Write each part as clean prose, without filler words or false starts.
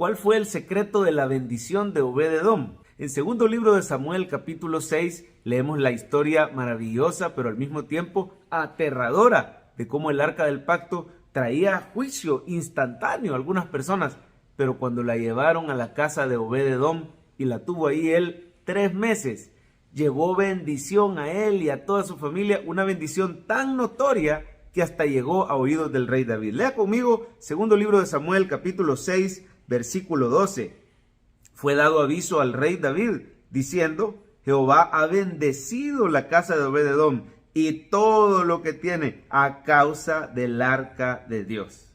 ¿Cuál fue el secreto de la bendición de Obed-edom? En segundo libro de Samuel, capítulo 6, leemos la historia maravillosa, pero al mismo tiempo aterradora, de cómo el arca del pacto traía juicio instantáneo a algunas personas, pero cuando la llevaron a la casa de Obed-edom y la tuvo ahí él 3 meses, llevó bendición a él y a toda su familia, una bendición tan notoria que hasta llegó a oídos del rey David. Lea conmigo, segundo libro de Samuel, capítulo 6, versículo 12. Fue dado aviso al rey David, diciendo: Jehová ha bendecido la casa de Obed-edom y todo lo que tiene a causa del arca de Dios.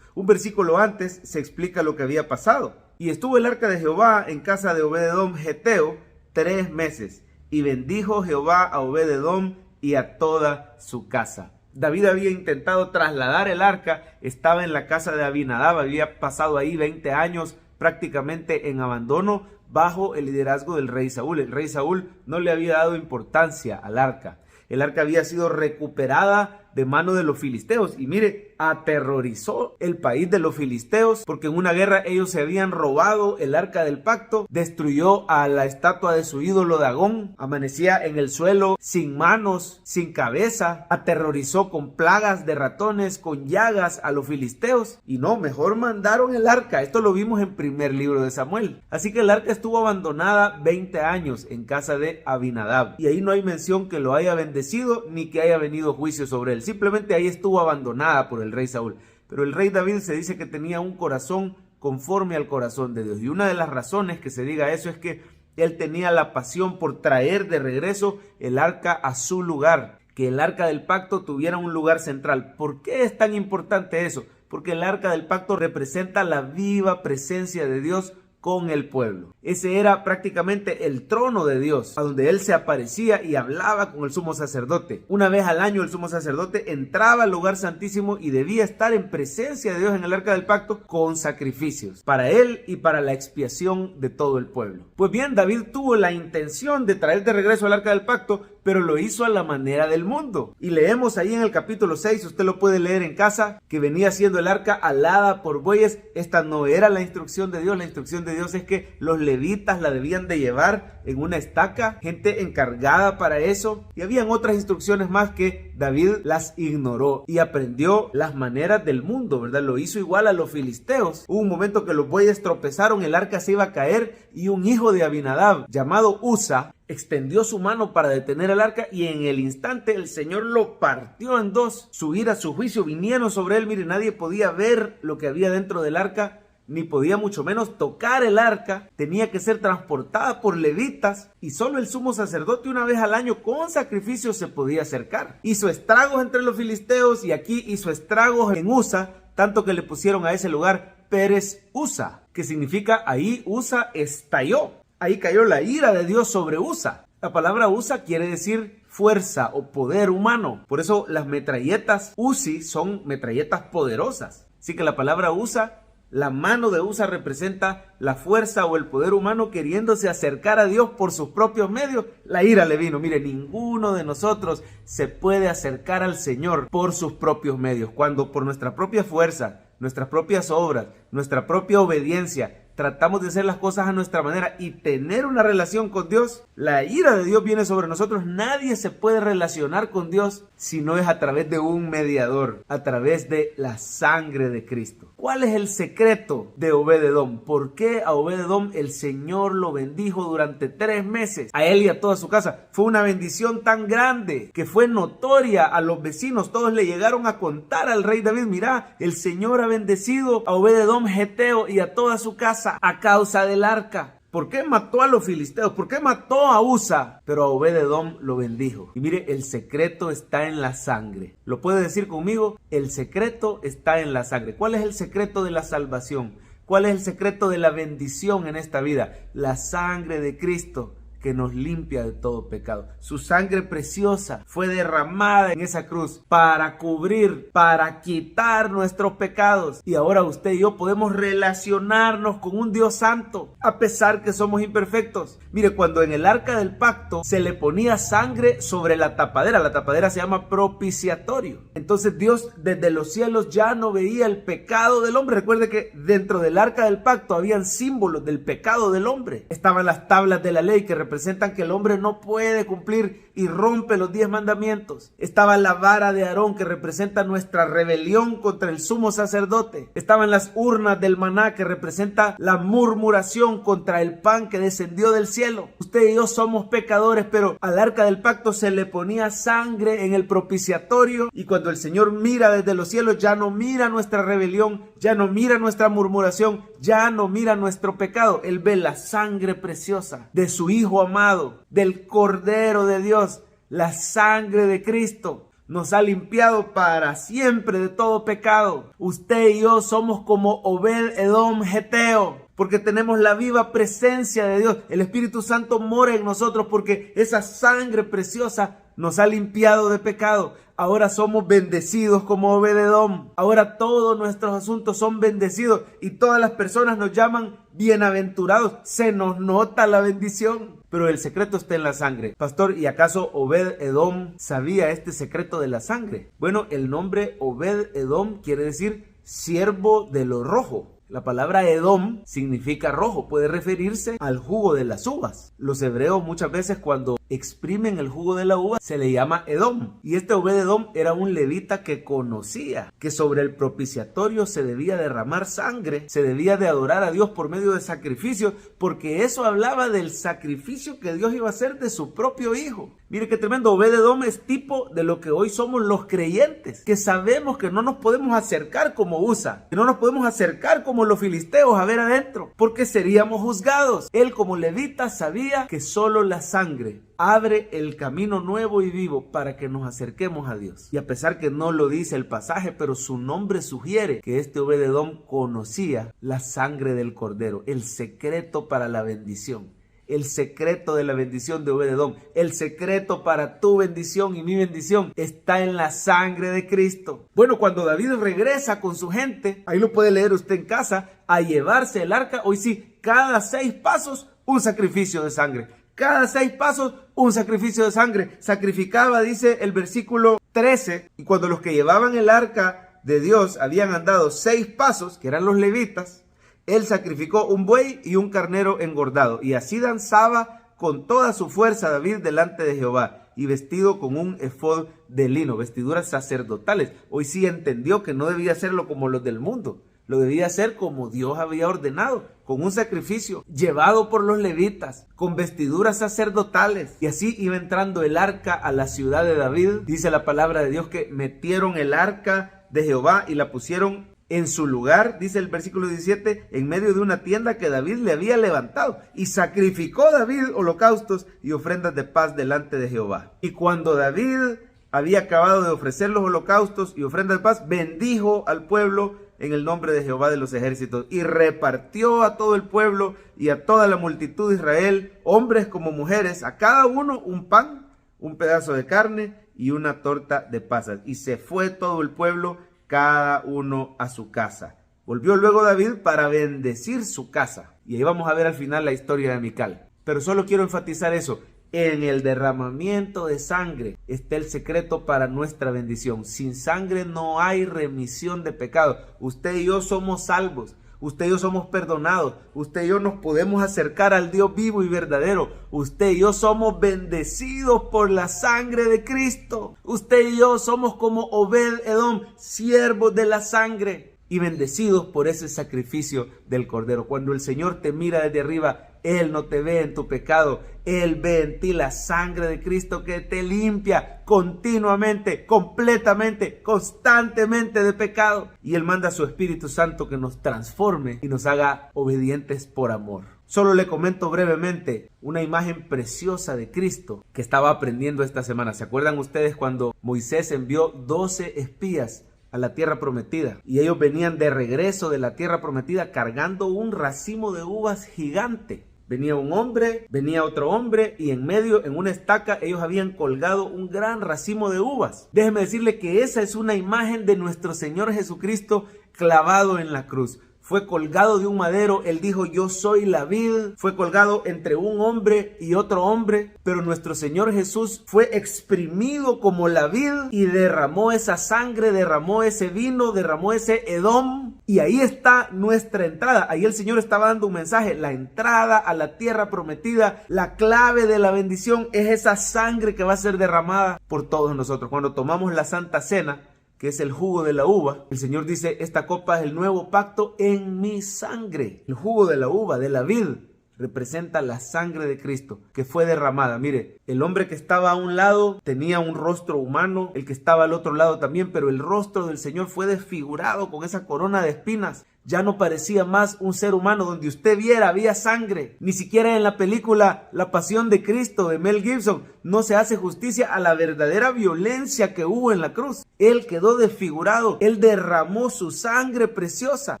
Un versículo antes se explica lo que había pasado. Y estuvo el arca de Jehová en casa de Obed-edom Geteo 3 meses, y bendijo Jehová a Obed-edom y a toda su casa. David había intentado trasladar el arca, estaba en la casa de Abinadab, había pasado ahí 20 años prácticamente en abandono bajo el liderazgo del rey Saúl. El rey Saúl no le había dado importancia al arca. El arca había sido recuperada de mano de los filisteos y mire, aterrorizó el país de los filisteos porque en una guerra ellos se habían robado el arca del pacto, destruyó a la estatua de su ídolo Dagón, amanecía en el suelo sin manos, sin cabeza, aterrorizó con plagas de ratones, con llagas a los filisteos y no, mejor mandaron el arca. Esto lo vimos en primer libro de Samuel. Así que el arca estuvo abandonada 20 años en casa de Abinadab y ahí no hay mención que lo haya bendecido ni que haya venido juicio sobre él. Simplemente ahí estuvo abandonada por el rey Saúl. Pero el rey David se dice que tenía un corazón conforme al corazón de Dios. Y una de las razones que se diga eso es que él tenía la pasión por traer de regreso el arca a su lugar. Que el arca del pacto tuviera un lugar central. ¿Por qué es tan importante eso? Porque el arca del pacto representa la viva presencia de Dios con el pueblo. Ese era prácticamente el trono de Dios, a donde él se aparecía y hablaba con el sumo sacerdote. Una vez al año el sumo sacerdote entraba al lugar santísimo y debía estar en presencia de Dios en el arca del pacto con sacrificios, para él y para la expiación de todo el pueblo. Pues bien, David tuvo la intención de traer de regreso al arca del pacto, pero lo hizo a la manera del mundo. Y leemos ahí en el capítulo 6, usted lo puede leer en casa, que venía siendo el arca alada por bueyes. Esta no era la instrucción de Dios. La instrucción de Dios es que los levitas la debían de llevar en una estaca, gente encargada para eso. Y habían otras instrucciones más que David las ignoró y aprendió las maneras del mundo, ¿verdad? Lo hizo igual a los filisteos. Hubo un momento que los bueyes tropezaron, el arca se iba a caer y un hijo de Abinadab llamado Usa extendió su mano para detener el arca y en el instante el Señor lo partió en dos. Su ira, su juicio vinieron sobre él. Mire, nadie podía ver lo que había dentro del arca, ni podía mucho menos tocar el arca. Tenía que ser transportada por levitas y solo el sumo sacerdote una vez al año con sacrificios se podía acercar. Hizo estragos entre los filisteos y aquí hizo estragos en Usa, tanto que le pusieron a ese lugar Pérez Usa, que significa ahí Usa estalló. Ahí cayó la ira de Dios sobre Usa. La palabra Usa quiere decir fuerza o poder humano. Por eso las metralletas Uzi son metralletas poderosas. Así que la palabra Usa, la mano de Usa representa la fuerza o el poder humano queriéndose acercar a Dios por sus propios medios. La ira le vino. Mire, ninguno de nosotros se puede acercar al Señor por sus propios medios. Cuando por nuestra propia fuerza, nuestras propias obras, nuestra propia obediencia, tratamos de hacer las cosas a nuestra manera y tener una relación con Dios, la ira de Dios viene sobre nosotros. Nadie se puede relacionar con Dios si no es a través de un mediador, a través de la sangre de Cristo. ¿Cuál es el secreto de Obed-edom? ¿Por qué a Obed-edom el Señor lo bendijo durante 3 meses? A él y a toda su casa. Fue una bendición tan grande que fue notoria a los vecinos. Todos le llegaron a contar al rey David: mira, el Señor ha bendecido a Obed-edom Geteo y a toda su casa a causa del arca. ¿Por qué mató a los filisteos? ¿Por qué mató a Usa? Pero a Obed-edom lo bendijo. Y mire, el secreto está en la sangre. ¿Lo puede decir conmigo? El secreto está en la sangre. ¿Cuál es el secreto de la salvación? ¿Cuál es el secreto de la bendición en esta vida? La sangre de Cristo que nos limpia de todo pecado. Su sangre preciosa fue derramada en esa cruz para cubrir, para quitar nuestros pecados. Y ahora usted y yo podemos relacionarnos con un Dios santo, a pesar que somos imperfectos. Mire, cuando en el arca del pacto se le ponía sangre sobre la tapadera se llama propiciatorio. Entonces Dios desde los cielos ya no veía el pecado del hombre. Recuerde que dentro del arca del pacto habían símbolos del pecado del hombre. Estaban las tablas de la ley que representan que el hombre no puede cumplir y rompe los 10 mandamientos. Estaba la vara de Aarón que representa nuestra rebelión contra el sumo sacerdote. Estaban las urnas del maná que representa la murmuración contra el pan que descendió del cielo. Usted y yo somos pecadores, pero al arca del pacto se le ponía sangre en el propiciatorio, y cuando el Señor mira desde los cielos ya no mira nuestra rebelión, ya no mira nuestra murmuración, ya no mira nuestro pecado. Él ve la sangre preciosa de su Hijo amado, del Cordero de Dios. La sangre de Cristo nos ha limpiado para siempre de todo pecado. Usted y yo somos como Obed-Edom Geteo, porque tenemos la viva presencia de Dios. El Espíritu Santo mora en nosotros porque esa sangre preciosa nos ha limpiado de pecado. Ahora somos bendecidos como Obed-Edom. Ahora todos nuestros asuntos son bendecidos y todas las personas nos llaman bienaventurados. Se nos nota la bendición. Pero el secreto está en la sangre. Pastor, ¿y acaso Obed-Edom sabía este secreto de la sangre? Bueno, el nombre Obed-Edom quiere decir siervo de lo rojo. La palabra Edom significa rojo, puede referirse al jugo de las uvas. Los hebreos muchas veces cuando exprimen el jugo de la uva se le llama Edom. Y este Obed-Edom era un levita que conocía que sobre el propiciatorio se debía derramar sangre, se debía de adorar a Dios por medio de sacrificios, porque eso hablaba del sacrificio que Dios iba a hacer de su propio Hijo. Mire qué tremendo. Obed-Edom es tipo de lo que hoy somos los creyentes, que sabemos que no nos podemos acercar como Usa, que no nos podemos acercar como los filisteos a ver adentro, porque seríamos juzgados. Él como levita sabía que solo la sangre abre el camino nuevo y vivo para que nos acerquemos a Dios. Y a pesar que no lo dice el pasaje, pero su nombre sugiere que este Obed-Edom conocía la sangre del Cordero, el secreto para la bendición. El secreto de la bendición de Obed-Edom, el secreto para tu bendición y mi bendición está en la sangre de Cristo. Bueno, cuando David regresa con su gente, ahí lo puede leer usted en casa, a llevarse el arca, hoy sí, cada 6 pasos un sacrificio de sangre. Cada 6 pasos un sacrificio de sangre. Sacrificaba, dice el versículo 13, y cuando los que llevaban el arca de Dios habían andado 6 pasos, que eran los levitas, él sacrificó un buey y un carnero engordado, y así danzaba con toda su fuerza David delante de Jehová, y vestido con un efod de lino, vestiduras sacerdotales. Hoy sí entendió que no debía hacerlo como los del mundo, lo debía hacer como Dios había ordenado, con un sacrificio llevado por los levitas, con vestiduras sacerdotales. Y así iba entrando el arca a la ciudad de David. Dice la palabra de Dios que metieron el arca de Jehová y la pusieron en su lugar, dice el versículo 17, en medio de una tienda que David le había levantado. Y sacrificó David holocaustos y ofrendas de paz delante de Jehová. Y cuando David había acabado de ofrecer los holocaustos y ofrendas de paz, bendijo al pueblo en el nombre de Jehová de los ejércitos, y repartió a todo el pueblo y a toda la multitud de Israel, hombres como mujeres, a cada uno un pan, un pedazo de carne y una torta de pasas. Y se fue todo el pueblo, cada uno a su casa. Volvió luego David para bendecir su casa. Y ahí vamos a ver al final la historia de Mical. Pero solo quiero enfatizar eso. En el derramamiento de sangre está el secreto para nuestra bendición. Sin sangre no hay remisión de pecado. Usted y yo somos salvos. Usted y yo somos perdonados. Usted y yo nos podemos acercar al Dios vivo y verdadero. Usted y yo somos bendecidos por la sangre de Cristo. Usted y yo somos como Obed-Edom, siervos de la sangre y bendecidos por ese sacrificio del Cordero. Cuando el Señor te mira desde arriba, Él no te ve en tu pecado. Él ve en ti la sangre de Cristo que te limpia continuamente, completamente, constantemente de pecado. Y Él manda a su Espíritu Santo que nos transforme y nos haga obedientes por amor. Solo le comento brevemente una imagen preciosa de Cristo que estaba aprendiendo esta semana. ¿Se acuerdan ustedes cuando Moisés envió 12 espías a la tierra prometida? Y ellos venían de regreso de la tierra prometida cargando un racimo de uvas gigante. Venía un hombre, venía otro hombre y en medio, en una estaca, ellos habían colgado un gran racimo de uvas. Déjeme decirle que esa es una imagen de nuestro Señor Jesucristo clavado en la cruz. Fue colgado de un madero, él dijo, yo soy la vid. Fue colgado entre un hombre y otro hombre, pero nuestro Señor Jesús fue exprimido como la vid y derramó esa sangre, derramó ese vino, derramó ese Edom. Y ahí está nuestra entrada. Ahí el Señor estaba dando un mensaje. La entrada a la tierra prometida, la clave de la bendición es esa sangre que va a ser derramada por todos nosotros. Cuando tomamos la Santa Cena, que es el jugo de la uva, el Señor dice, esta copa es el nuevo pacto en mi sangre. El jugo de la uva, de la vid, representa la sangre de Cristo que fue derramada. Mire, el hombre que estaba a un lado tenía un rostro humano, el que estaba al otro lado también, pero el rostro del Señor fue desfigurado con esa corona de espinas. Ya no parecía más un ser humano. Donde usted viera había sangre. Ni siquiera en la película La Pasión de Cristo de Mel Gibson no se hace justicia a la verdadera violencia que hubo en la cruz. Él quedó desfigurado. Él derramó su sangre preciosa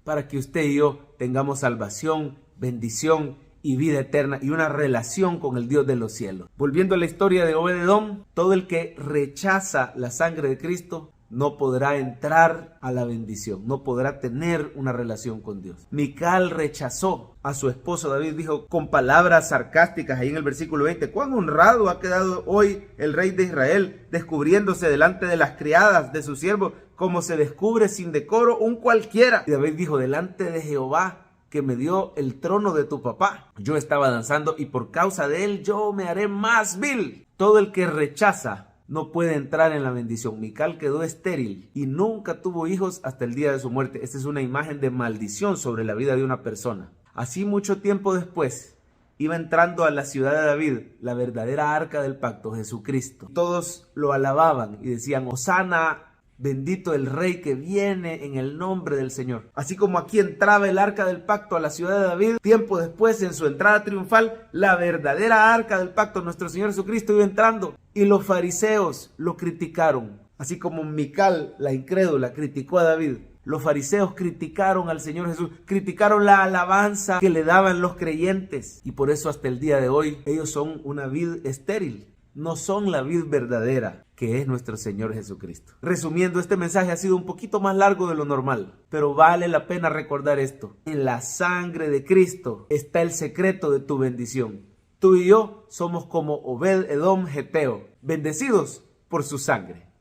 para que usted y yo tengamos salvación, bendición y vida eterna y una relación con el Dios de los cielos. Volviendo a la historia de Obed-Edom, todo el que rechaza la sangre de Cristo no podrá entrar a la bendición, no podrá tener una relación con Dios. Mical rechazó a su esposo David, dijo con palabras sarcásticas ahí en el versículo 20, cuán honrado ha quedado hoy el rey de Israel, descubriéndose delante de las criadas de su siervo, como se descubre sin decoro un cualquiera. Y David dijo, delante de Jehová, que me dio el trono de tu papá, yo estaba danzando y por causa de él yo me haré más vil. Todo el que rechaza no puede entrar en la bendición. Mical quedó estéril y nunca tuvo hijos hasta el día de su muerte. Esta es una imagen de maldición sobre la vida de una persona. Así mucho tiempo después iba entrando a la ciudad de David la verdadera arca del pacto, Jesucristo. Todos lo alababan y decían, Hosana, bendito el rey que viene en el nombre del Señor. Así como aquí entraba el arca del pacto a la ciudad de David, tiempo después en su entrada triunfal, la verdadera arca del pacto, nuestro Señor Jesucristo, iba entrando y los fariseos lo criticaron. Así como Mical, la incrédula, criticó a David, los fariseos criticaron al Señor Jesús, criticaron la alabanza que le daban los creyentes y por eso hasta el día de hoy ellos son una vid estéril. No son la vid verdadera, que es nuestro Señor Jesucristo. Resumiendo, este mensaje ha sido un poquito más largo de lo normal, pero vale la pena recordar esto. En la sangre de Cristo está el secreto de tu bendición. Tú y yo somos como Obed-Edom Geteo, bendecidos por su sangre.